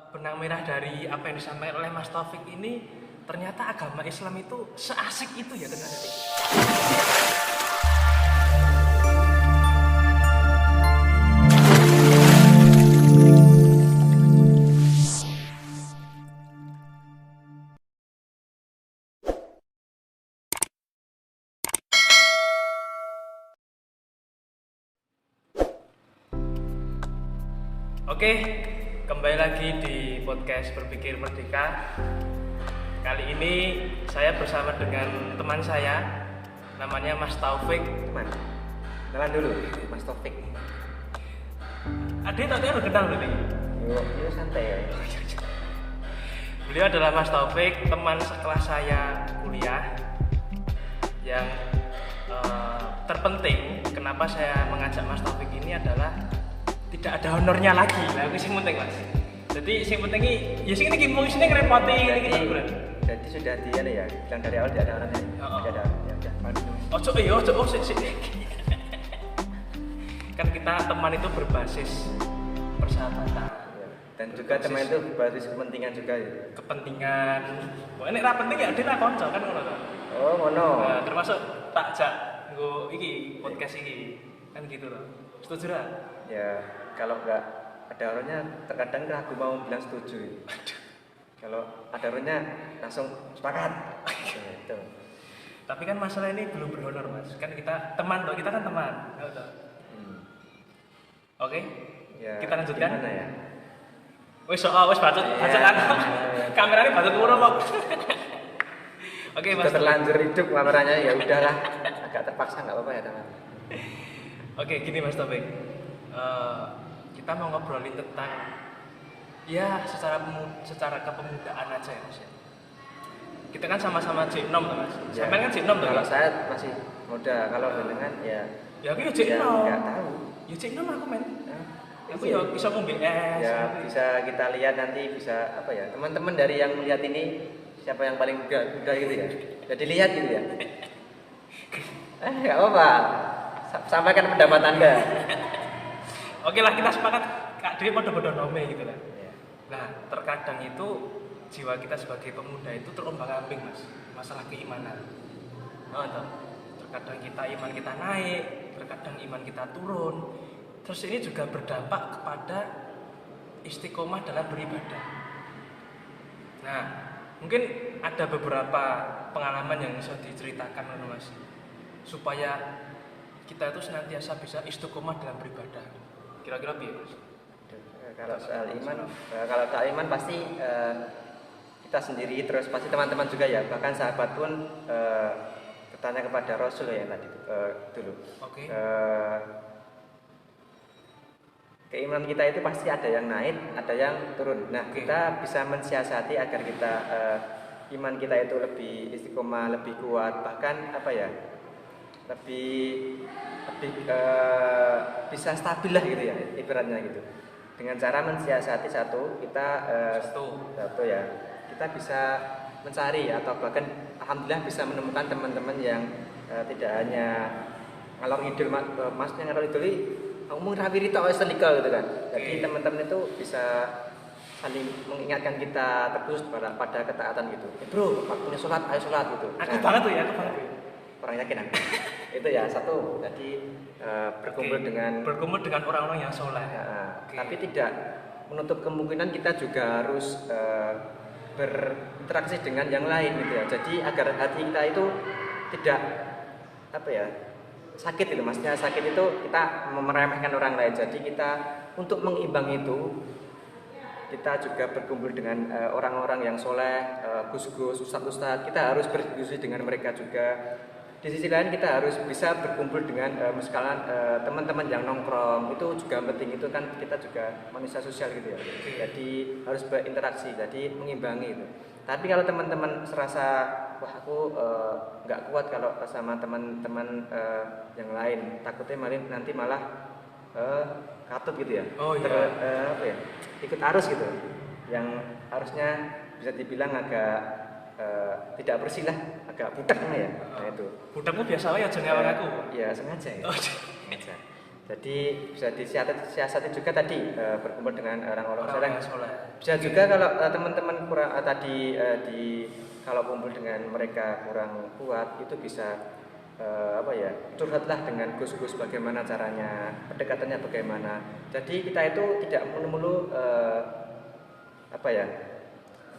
benang merah dari apa yang disampaikan oleh Mas Taufik ini, ternyata agama Islam itu seasik itu ya ternyata. Oke, kembali lagi di podcast Berpikir Merdeka. Kali ini saya bersama dengan teman saya, namanya Mas Taufik. Teman, kenalan dulu, Mas Taufik. Adik tadi udah kenal berarti? Yuk santai ya. Beliau adalah Mas Taufik, teman sekelas saya kuliah. Yang terpenting, kenapa saya mengajak Mas Taufik ini adalah tidak ada honornya lagi. Lah itu sing penting, Mas. Jadi sing penting ya sing iki mung sing ngrepoti iki gitu. Jadi sudah dia nih ya, bilang dari awal tidak ada orangnya. Tidak ada, ya udah. Ojo, sik. Kan kita teman itu berbasis persahabatan. Dan juga teman itu berbasis kepentingan juga ya. Kepentingan. Kok nek ra penting ya dhewe kanca kan ngono to. Oh, ngono. Nah, termasuk tak jak nggo iki podcast iki. Kan gitu loh. Setuju ra? Ya, kalau nggak ada orangnya terkadang ragu mau bilang setuju. Kalau ada orangnya langsung sepakat. Gitu. Tapi kan masalah ini belum berhonor, Mas. Kan kita teman loh, kita kan teman. Oke. Ya, kita lanjutkan. Gimana ya? Wis bacot kan. Kameranya bacot ngono kok. Oke, Mas. Terlanjur hidup kameranya ya udahlah. Agak terpaksa nggak apa-apa ya, teman. Oke, gini Mas Taufik. Kita mau ngobrolin tentang ya secara kepemudaan aja ya, Mas. Kita kan sama-sama J6 tuh, Mas. Ya, Sampai kan J6 tuh. Kalau saya masih muda, kalau dengan ya aku ya J6. Enggak tahu. Ya J6 aku men. Aku ya bisa ngombe es. Ya bisa kita lihat nanti, bisa apa ya, teman-teman dari yang melihat ini siapa yang paling muda gitu ya. Jadi lihat gitu ya. Enggak apa-apa. Sampaikan pendapat Anda. Oke lah, kita sepakat Kak Dewi podo-podo nome gitu lah. Ya. Nah, terkadang itu jiwa kita sebagai pemuda itu terombang-ambing, Mas. Masalah keimanan. Terkadang iman kita naik, terkadang iman kita turun. Terus ini juga berdampak kepada istiqomah dalam beribadah. Nah, mungkin ada beberapa pengalaman yang bisa diceritakan oleh Mas, supaya kita itu senantiasa bisa istiqomah dalam beribadah. Kira-kira piye, Mas? Kalau soal iman pasti kita sendiri, terus pasti teman-teman juga ya, bahkan sahabat pun bertanya kepada Rasul ya tadi dulu. Oke. Keimanan kita itu pasti ada yang naik, ada yang turun. Nah, kita bisa mensiasati agar kita iman kita itu lebih istiqomah, lebih kuat, bahkan apa ya, lebih bisa stabil lah gitu ya, ibaratnya gitu. Dengan cara mensiasati satu ya, kita bisa mencari atau bahkan alhamdulillah bisa menemukan teman-teman yang tidak hanya ngalor ngidul, maksudnya ngalor ngidul ngomong rawiri tok wis gitu kan. Jadi teman-teman itu bisa saling mengingatkan kita terus pada ketaatan gitu. Bro, waktunya sholat, ayo sholat gitu. Aku banget tuh ya. Orang yakin aku. Itu ya satu. Jadi berkumpul dengan orang-orang yang soleh. Tapi tidak menutup kemungkinan kita juga harus berinteraksi dengan yang lain gitu ya. Jadi agar hati kita itu tidak sakit itu, maksudnya sakit itu kita meremehkan orang lain. Jadi kita untuk mengimbang itu kita juga berkumpul dengan orang-orang yang soleh, gus-gus, ustadz-ustadz. Kita harus berdiskusi dengan mereka juga. Di sisi lain kita harus bisa berkumpul dengan misalkan teman-teman yang nongkrong, itu juga penting. Itu kan kita juga manusia sosial gitu ya. Jadi harus berinteraksi, jadi mengimbangi itu. Tapi kalau teman-teman serasa wah aku nggak kuat kalau sama teman-teman yang lain, takutnya nanti malah katut gitu ya. Ikut arus gitu, yang harusnya bisa dibilang agak tidak bersih lah, agak budak ya. Nah itu. Budakmu biasa ya, jangan ngawang aku. Ya sengaja ya. Sengaja. Jadi bisa disiasati juga tadi berkumpul dengan orang-orang soleh. Bisa Oke. juga kalau teman-teman kurang kalau kumpul dengan mereka kurang kuat itu bisa curhatlah dengan Gus bagaimana caranya, pendekatannya bagaimana. Jadi kita itu tidak melulu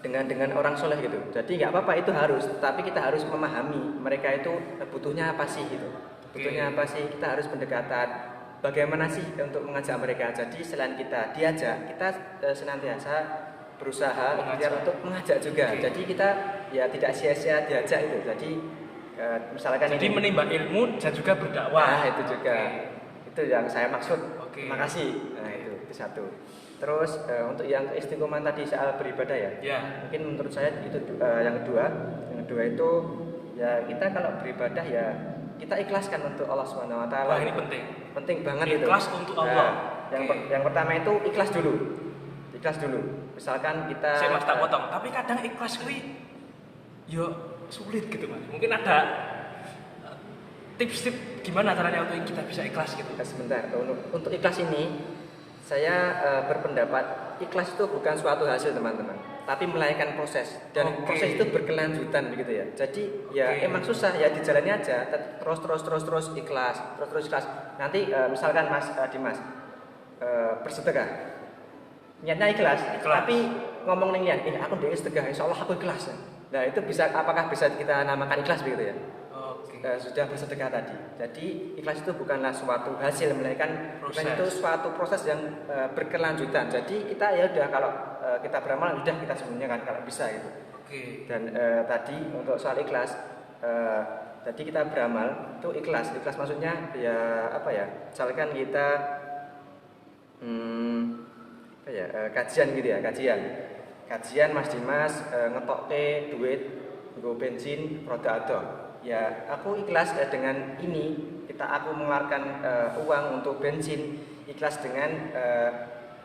dengan orang soleh gitu. Jadi nggak apa-apa itu harus, tapi kita harus memahami mereka itu butuhnya apa sih gitu. Butuhnya apa sih? Kita harus pendekatan. Bagaimana sih untuk mengajak mereka? Jadi selain kita diajak, kita senantiasa berusaha ikhtiar untuk mengajak juga. Jadi kita ya tidak sia-sia diajak itu. Jadi misalkan Jadi menimba ilmu dan juga berdakwah. Nah, itu juga. Itu yang saya maksud. Oke. Terima kasih. Nah, itu satu. Terus untuk yang istiqomah tadi soal beribadah ya. Ya. Mungkin menurut saya itu yang kedua. Yang kedua itu ya kita kalau beribadah ya kita ikhlaskan untuk Allah Subhanahu wa taala. Wah, ini penting. Penting banget itu. Ikhlas untuk Allah. Yang pertama itu ikhlas dulu. Ikhlas dulu. Misalkan kita Saya Mas tak potong, tapi kadang ikhlas kuwi yo sulit gitu Mas. Mungkin ada tips-tips gimana caranya untuk kita bisa ikhlas gitu. Sebentar. Untuk ikhlas ini saya berpendapat ikhlas itu bukan suatu hasil teman-teman, tapi melahirkan proses dan proses itu berkelanjutan begitu ya. Jadi ya emang susah ya dijalani aja, terus ikhlas, terus ikhlas. Nanti misalkan Mas Dimas bersedekah, niatnya ikhlas, tapi ngomong nih lihat, aku udah sedekah, insya Allah aku ikhlas. Nah itu apakah bisa kita namakan ikhlas begitu ya? Sudah bersedekah tadi. Jadi ikhlas itu bukanlah suatu hasil, melainkan itu suatu proses yang berkelanjutan. Jadi kita ya udah kalau kita beramal udah kita sebenarnya kan kalau bisa gitu. Dan tadi untuk soal ikhlas, tadi kita beramal itu ikhlas. Ikhlas maksudnya ya misalkan kita kajian gitu ya, kajian Mas Dimas ngetokke duit nggo bensin roda ado. Ya aku ikhlas dengan ini aku mengeluarkan uang untuk bensin, ikhlas dengan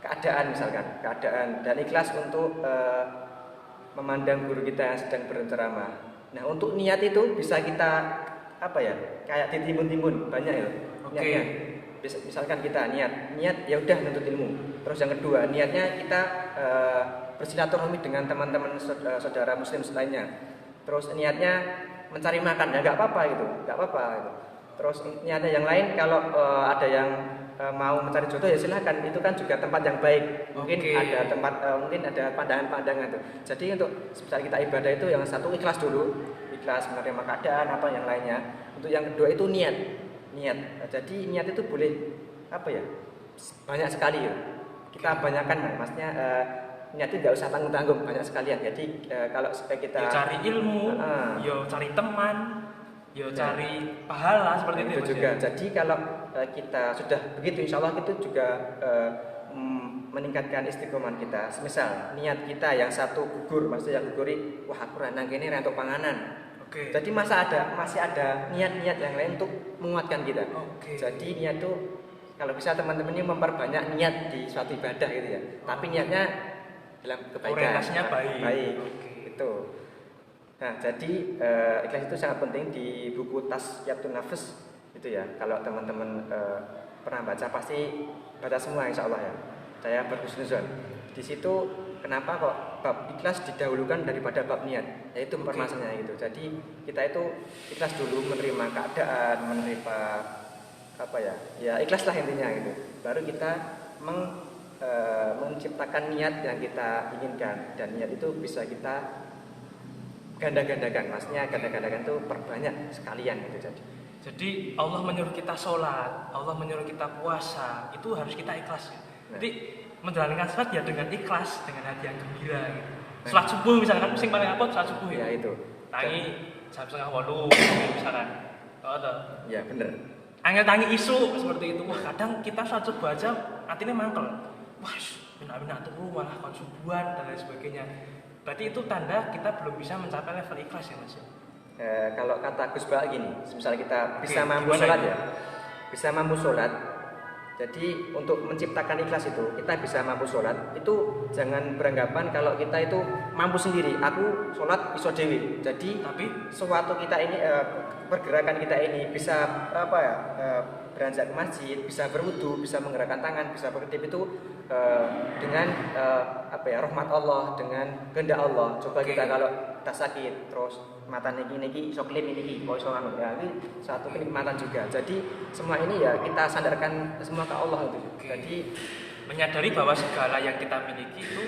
keadaan dan ikhlas untuk memandang guru kita yang sedang berceramah. Nah untuk niat itu bisa kita kayak ditimbun-timbun banyak ya niatnya. Misalkan kita niat ya udah nuntut ilmu. Terus yang kedua niatnya kita bersilaturahmi dengan teman-teman saudara muslim lainnya. Terus niatnya mencari makan ya nggak apa-apa gitu. Terus niatnya yang lain kalau ada yang mau mencari jodoh ya silahkan, itu kan juga tempat yang baik. Mungkin ada tempat mungkin ada pandangan-pandangan tuh. Jadi untuk misalnya kita ibadah itu yang satu ikhlas dulu, ikhlas menerima keadaan apa yang lainnya. Untuk yang kedua itu niat. Jadi niat itu boleh banyak sekali ya. Kita banyakkan maksudnya niat itu nggak usah tanggung-tanggung, banyak sekalian. Jadi kalau supaya kita cari ilmu, cari teman, cari pahala seperti itu juga. Jadi kalau kita sudah begitu, insya Allah itu juga meningkatkan istiqomah kita. Misal niat kita yang satu gugur, maksudnya yang guguri, wah aku nang kene untuk panganan. Jadi masih ada niat-niat yang lain untuk menguatkan kita. Jadi niat itu kalau bisa teman-teman ini memperbanyak niat di suatu ibadah gitu ya. Tapi niatnya dalam kebaikan. Orientasinya baik. Itu. Nah, jadi ikhlas itu sangat penting di buku Tasqiyatun Nafs itu ya. Kalau teman-teman pernah baca pasti baca semua insya Allah ya. Saya berhusnuzon. Di situ kenapa kok bab ikhlas didahulukan daripada bab niat? Yaitu permasalahannya gitu. Jadi kita itu ikhlas dulu menerima keadaan, menerima ya ikhlaslah intinya gitu. Baru kita menciptakan niat yang kita inginkan, dan niat itu bisa kita ganda-gandakan, maksudnya ganda-gandakan itu perbanyak sekalian gitu. Jadi Allah menyuruh kita sholat, Allah menyuruh kita puasa, itu harus kita ikhlas. Jadi menjalankan sholat ya dengan ikhlas, dengan hati yang gembira gitu. Sholat subuh misalkan, sing paling apot sholat subuh ya itu. Tangi jam 7:30 misalkan. Ya bener. Angel tangi isu seperti itu. Wah kadang kita sholat subuh aja hatinya mangkel. Wah bina-bina turu malah konsubuan dan lain sebagainya. Berarti itu tanda kita belum bisa mencapai level ikhlas ya Mas. Kalau kata Gus Ba gini, misalnya kita bisa mampu sholat ya, bisa mampu sholat. Jadi untuk menciptakan ikhlas itu kita bisa mampu sholat itu jangan beranggapan kalau kita itu mampu sendiri. Aku sholat iso dewi. Jadi Tapi suatu kita ini pergerakan kita ini bisa apa ya beranjak ke masjid, bisa berwudu, bisa menggerakkan tangan, bisa berkedip itu dengan apa ya rahmat Allah, dengan kehendak Allah. Coba kita kalau kita sakit terus mata niki iso klip niki kok iso anu ya ini satu kenikmatan juga. Jadi semua ini ya kita sandarkan semua ke Allah itu. Jadi menyadari bahwa segala yang kita miliki itu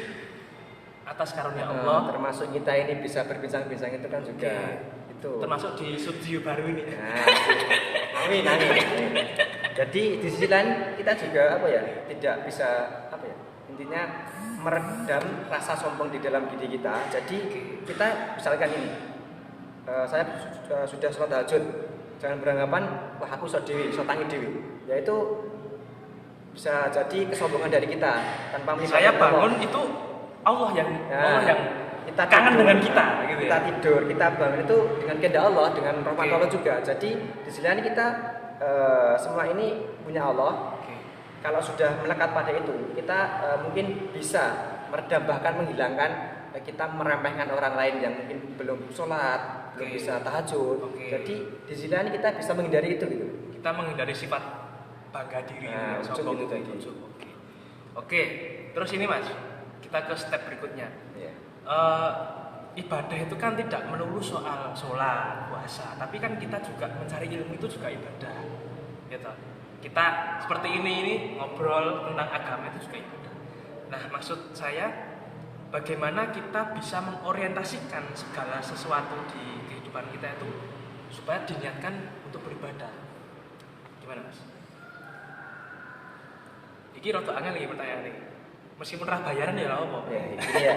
atas karunia Allah, termasuk kita ini bisa berbincang-bincang itu kan juga itu. Termasuk di studio baru ini. Nah, amin. Jadi di sisi lain kita juga apa ya tidak bisa apa ya intinya meredam rasa sombong di dalam diri kita. Jadi kita misalkan ini saya sudah sholat tahajud, jangan beranggapan wah aku sholat dewi, sholat tangi dewi. Yaitu bisa jadi kesombongan dari kita tanpa Saya bangun itu Allah yang kita kangen tidur, dengan kita gitu kita ya. tidur, kita bangun itu dengan kehendak Allah, dengan rahmat Allah juga. Jadi di sisi lain kita semua ini punya Allah. Kalau sudah melekat pada itu, kita mungkin bisa meredam bahkan menghilangkan kita meremehkan orang lain yang mungkin belum sholat, belum bisa tahajud. Jadi di sisi lain kita bisa menghindari itu gitu. Kita menghindari sifat bangga diri, sombong itu tadi. Oke, terus ini Mas, kita ke step berikutnya. Ibadah itu kan tidak melulu soal sholat, puasa, tapi kan kita juga mencari ilmu itu juga ibadah, gitu. Kita seperti ini ngobrol tentang agama itu juga ibadah. Nah, maksud saya, bagaimana kita bisa mengorientasikan segala sesuatu di kehidupan kita itu supaya diniatkan untuk beribadah. Gimana Mas? Iki rada angel iki pertanyaan ini. Meskipun ra bayaran ya lah apa? Ya.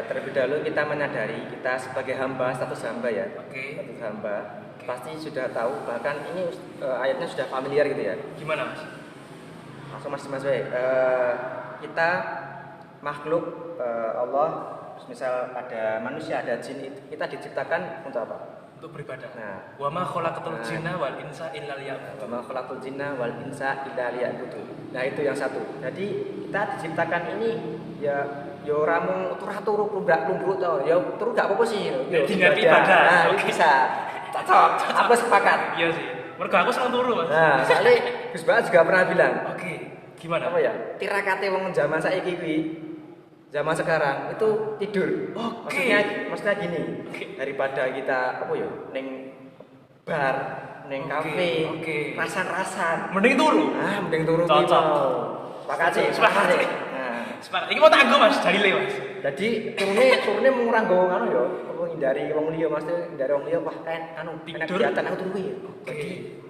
Terlebih dahulu kita menyadari kita sebagai hamba, status hamba ya. Status hamba. Pasti sudah tahu, bahkan ini ayatnya sudah familiar gitu ya. Gimana Mas? Langsung Mas kita makhluk Allah, misal ada manusia, ada jin, kita diciptakan untuk apa? Untuk beribadah. Nah, wa ma khalaqatul jinna wal insa illa liya'budun. Wa ma khalaqatul jinna wal insa illa liya'budun. Nah, itu yang satu. Jadi kita diciptakan ini ya yo ora mung turu klumbrak-klumbruk to. Ya turu gak apa-apa sih. Yo ibadah. Nah, bisa. Cocok. Aku sepakat. Iya sih. Mergo aku seneng turu, Mas. Nah, soalnya Gus Baat juga pernah bilang. Gimana? Apa ya? Tirakate wong zaman saiki kuwi zaman sekarang itu tidur. Maksudnya gini. Daripada kita apa ya ning bar, ning kafe, rasan-rasan. Mending turu. Mending turu. Cocok. Sepakat sih. Sepakat. Iki mau tanggo Mas, dalile Mas. Jadi turune mung ora nggo ngono ya, apa ngindari wong liya maksudnya ngindari wong liya wah kan enak kegiatan aku turu ya. Jadi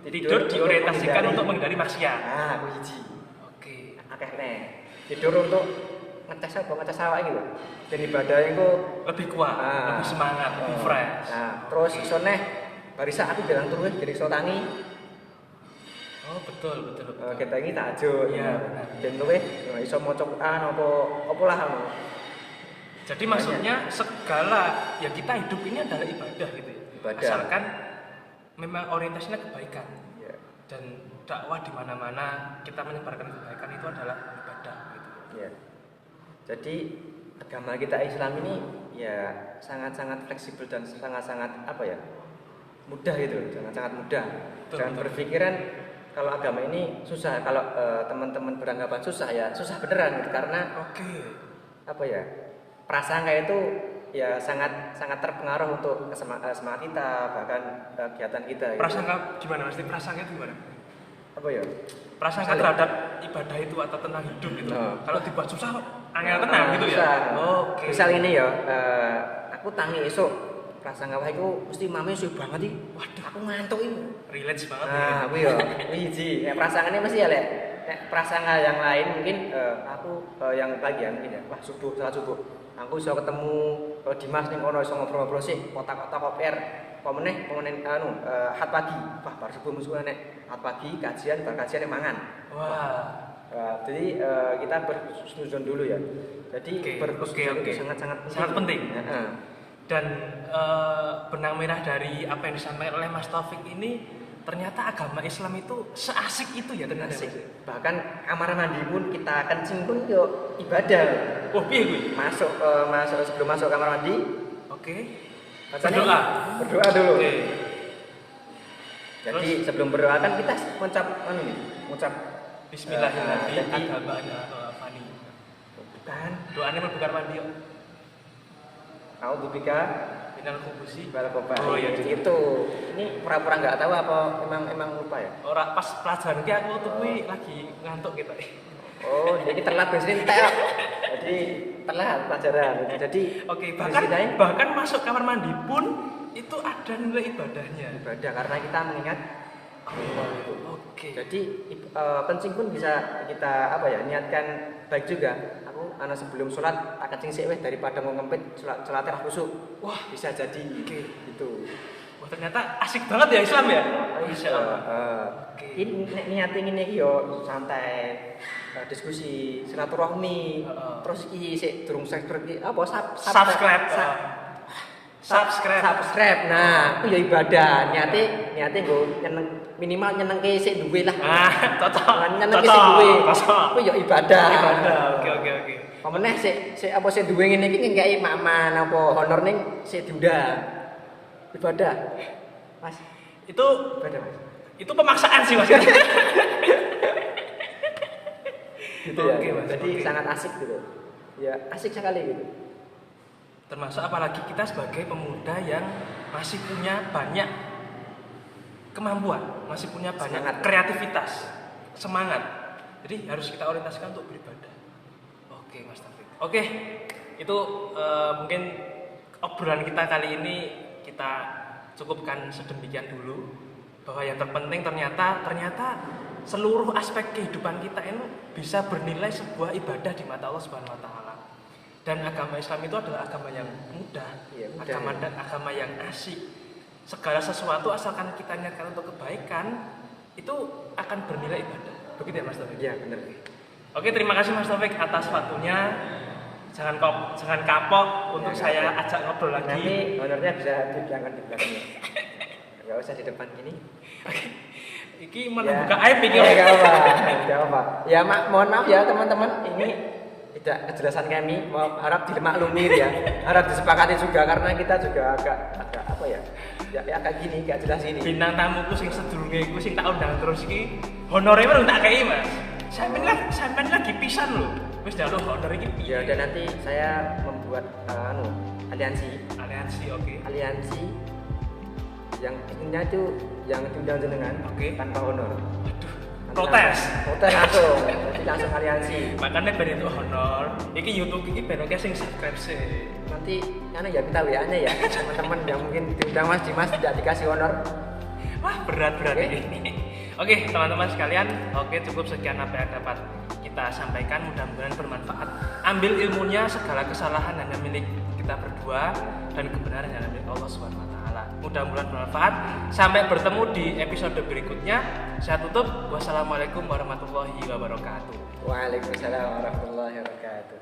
tidur diorientasikan untuk menghindari maksiat. Aku hiji. Akeh nek. Tidur untuk ngetes awak iki lho. Ben ibadah iku lebih kuat, lebih semangat, lebih fresh. Nah, terus iso neh barisa aku bilang turu jadi iso tangi. Betul. Kita ini tahajud. Iya, ben luwe iso maca Quran apa lah ngono. Jadi maksudnya segala ya kita hidup ini adalah ibadah gitu ya. Ibadah. Asalkan memang orientasinya kebaikan. Ya. Dan dakwah di mana-mana kita menyebarkan kebaikan itu adalah ibadah gitu. Ya. Jadi agama kita Islam ini ya sangat-sangat fleksibel dan sangat-sangat apa ya? Mudah gitu, sangat-sangat mudah. Jangan berpikiran kalau agama ini susah, kalau teman-teman beranggapan susah ya susah beneran karena apa ya? Prasangka itu ya sangat terpengaruh untuk semangat kita bahkan kegiatan kita. Prasangka gitu. Gimana? Mesti prasangka itu gimana? Apa ya? Prasangka terhadap ibadah itu atau tentang hidup gitu. Kalau dibuat susah angel tenang gitu ya. Misal ini ya, aku tangi esok prasangka wae iku mesti mame suwe banget iki. Waduh, aku ngantuk iki. Relax banget. Aku ya, hiji. Prasangkane mesti ya lek prasangka yang lain mungkin aku yang bagian mungkin ya. Wah, salat subuh. Aku iso ketemu Dimas ning kono iso ngobrol-ngobrol sih, kotak-kotak OPR. Pemene hat pagi. Wah, bar subuh musuh nek hat pagi kajian, bar kajian mangan. Wah. Jadi kita bersusun dulu ya. Jadi bersusun itu sangat penting. Dan benang merah dari apa yang disampaikan oleh Mas Taufik ini ternyata agama Islam itu seasik itu ya ternyata. Asik. Bahkan kamar mandi pun kita kencing pun yo ibadah. Oh piye kuwi? Sebelum masuk kamar mandi, Oke. bacanya berdoa dulu. Oke. Jadi sebelum berdoa kan kita mengucap Bismillahirrahmanirrahim. jadi Agamanya Fani. bukan Doanya mlebu kamar mandi yo. A'udzubika Minal khubusi. wal khaba'ith. Oh iya jadi Itu. Ini pura-pura nggak tahu apa emang lupa ya? ora pas pelajaran ki aku tuh kuwi lagi ngantuk gitu. Oh, jadi telat biasanya entek. Jadi telat pelajaran. Jadi Oke, diceritain bahkan masuk kamar mandi pun itu ada nilai ibadahnya. ibadah karena kita mengingat Allah itu. Oke. Jadi kencing pun bisa kita niatkan baik juga. Aku sebelum sholat tak kencing sih daripada mau ngempit sholat khusuk. Wah, Bisa jadi. Oke. Itu. wah ternyata asik banget ya Islam ya. Masya Allah. Oke. Ini niatin ini yo santai. Diskusi silaturahmi terus iki sik durung subscribe apa subscribe nah aku ya ibadah niate nggo minimal nyenengke sik duwe lah Cocok. nyenengke sik duwe Cocok. aku ya ibadah Oke. pemeneh sik apa sik duwe ngene iki ngekeki maman apa honor ning sik diundang ibadah Mas Itu ibadah Mas itu pemaksaan sih Mas. gitu ya Oke, Mas. jadi Oke. sangat asik gitu ya asik sekali gitu Termasuk apalagi kita sebagai pemuda yang masih punya banyak kemampuan, masih punya banyak Semangat. kreativitas, semangat. Jadi harus kita orientasikan untuk beribadah. Oke, Mas Taufik. Oke, itu mungkin obrolan kita kali ini kita cukupkan sedemikian dulu. Bahwa yang terpenting ternyata seluruh aspek kehidupan kita ini bisa bernilai sebuah ibadah di mata Allah Subhanahu wa taala. Dan agama Islam itu adalah agama yang mudah, Iya, mudah, agama yang asik. Segala sesuatu asalkan kita niatkan untuk kebaikan itu akan bernilai ibadah. Begitu ya Mas Taufik? iya benar Oke, terima kasih Mas Taufik atas waktunya. Jangan kapok untuk Ya, saya kapok. ajak ngobrol lagi. nanti honornya bisa dibilangkan di belakangnya nggak usah di depan gini Iki membuka aib iki. nggak apa ya mohon maaf ya teman-teman ini tidak kejelasan kami harap dimaklumi ya harap disepakati juga karena kita juga agak apa ya agak gini gak jelas ini Bintang tamuku sing sedurunge iku sing tak undang terus iki honore baru tak kei Mas. Sampeyan lagi pisan lho. Wis njaluk honor iki piye? ya dan nanti saya membuat aliansi Aliansi. yang intinya itu yang diundang jenengan Oke. tanpa honor Aduh. Protes langsung jadi langsung aliansi Makanya ben itu honor. Iki YouTube iki ben oke sing subscribe sih. nanti ya minta WA nya ya teman-teman yang mungkin diundang Mas Dimas tidak dikasih honor Wah, berat Oke. ini. Oke, teman-teman sekalian, cukup sekian apa yang dapat kita sampaikan. Mudah-mudahan bermanfaat. Ambil ilmunya, segala kesalahan hanya milik kita berdua dan kebenaran hanya milik Allah Subhanahu wa taala. Mudah-mudahan bermanfaat. Sampai bertemu di episode berikutnya. Saya tutup. Wassalamualaikum warahmatullahi wabarakatuh. Waalaikumsalam warahmatullahi wabarakatuh.